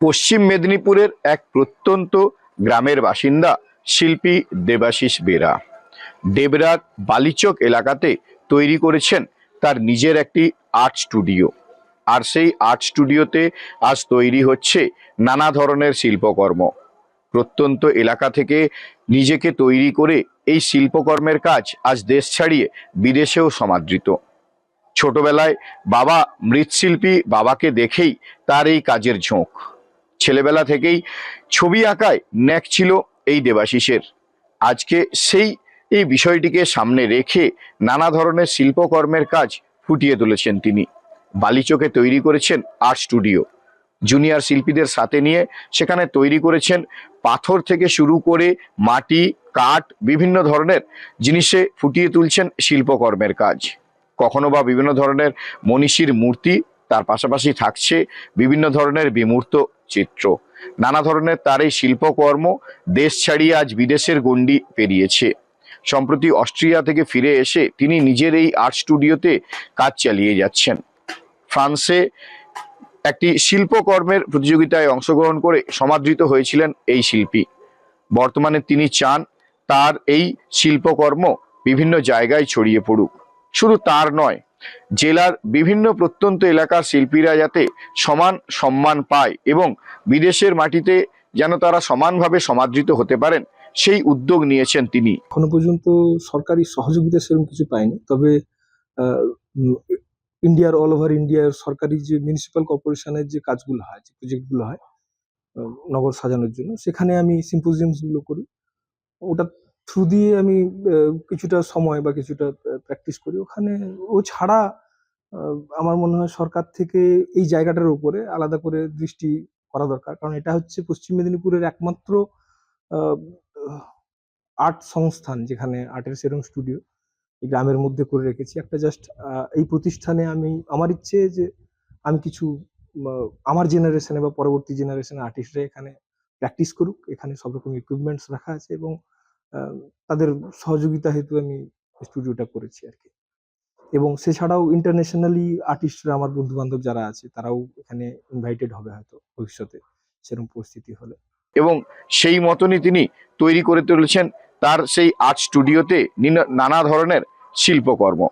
পশ্চিম মেদিনীপুরের এক প্রত্যন্ত গ্রামের বাসিন্দা শিল্পী দেবাশিস বেরা দেবরাত বালিচক এলাকাতে তৈরি করেছেন তার নিজের একটি আর্ট স্টুডিও। আর সেই আর্ট স্টুডিওতে আজ তৈরি হচ্ছে নানা ধরনের শিল্পকর্ম। প্রত্যন্ত এলাকা থেকে নিজেকে তৈরি করে এই শিল্পকর্মের কাজ আজ দেশ ছাড়িয়ে বিদেশেও সমাদৃত। ছোটবেলায় বাবা মৃৎশিল্পী, বাবাকে দেখেই তার এই কাজের ঝোঁক। ছেলেবেলা থেকেই ছবি আঁকায় ন্যাক ছিল এই দেবাশিসের। আজকে সেই এই বিষয়টিকে সামনে রেখে নানা ধরনের শিল্পকর্মের কাজ ফুটিয়ে তুলেছেন তিনি। বালিচকে তৈরি করেছেন আর্ট স্টুডিও। জুনিয়র শিল্পীদের সাথে নিয়ে সেখানে তৈরি করেছেন পাথর থেকে শুরু করে মাটি, কাঠ, বিভিন্ন ধরনের জিনিসে ফুটিয়ে তুলছেন শিল্পকর্মের কাজ। কখনো বা বিভিন্ন ধরনের মনীষীর মূর্তি, তার পাশাপাশি থাকছে বিভিন্ন ধরনের বিমূর্ত চিত্র। নানা ধরনের তার এই শিল্পকর্ম দেশ ছাড়িয়ে আজ বিদেশের গণ্ডি পেরিয়েছে। সম্প্রতি অস্ট্রিয়া থেকে ফিরে এসে তিনি নিজের এই আর্ট স্টুডিওতে কাজ চালিয়ে যাচ্ছেন। ফ্রান্সে একটি শিল্পকর্মের প্রতিযোগিতায় অংশগ্রহণ করে সমাদৃত হয়েছিলেন এই শিল্পী। বর্তমানে তিনি চান তার এই শিল্পকর্ম বিভিন্ন জায়গায় ছড়িয়ে পড়ুক। শুধু তার নয়, জেলার বিভিন্ন প্রত্যন্ত এলাকার শিল্পীরা যাতে সমান সম্মান পায় এবং বিদেশের মাটিতে যেন তারা সমানভাবে সমাদৃত হতে পারেন, সেই উদ্যোগ নিয়েছেন তিনি। এখনো পর্যন্ত সরকারি সহযোগিতা সেরকম কিছু পাইনি, তবে ইন্ডিয়ার অল ওভার ইন্ডিয়ার সরকারি যে মিউনিসিপ্যাল কর্পোরেশনের যে কাজগুলো হয়, যে প্রজেক্টগুলো হয় নগর সাজানোর জন্য, সেখানে আমি সিম্পোজিয়ামস গুলো করি। ওটা থ্রু দিয়ে আমি কিছুটা সময় বা কিছুটা প্র্যাকটিস করি ওখানে। ও ছাড়া আমার মনে হয় সরকার থেকে এই জায়গাটার উপরে আলাদা করে দৃষ্টি করা দরকার, কারণ এটা হচ্ছে পশ্চিম মেদিনীপুরের একমাত্র আর্ট সংস্থান যেখানে আর্টের সেরকম স্টুডিও এই গ্রামের মধ্যে করে রেখেছি একটা। জাস্ট এই প্রতিষ্ঠানে আমার ইচ্ছে যে আমি কিছু আমার জেনারেশনে বা পরবর্তী জেনারেশনের আর্টিস্টরা এখানে প্র্যাকটিস করুক। এখানে সব রকম ইকুইপমেন্টস রাখা আছে এবং তাদের সহযোগিতা হেতু আমি স্টুডিওটা করেছি আর কি। এবং সেছাড়াও ইন্টারন্যাশনালি আর্টিস্টরা, আমার বন্ধু বান্ধব যারা আছে, তারাও এখানে ইনভাইটেড হবে হয়তো ভবিষ্যতে সেরকম পরিস্থিতি হলে। এবং সেই মতনই তিনি তৈরি করে তুলেছেন তার সেই আর্ট স্টুডিওতে নানা ধরনের শিল্পকর্ম।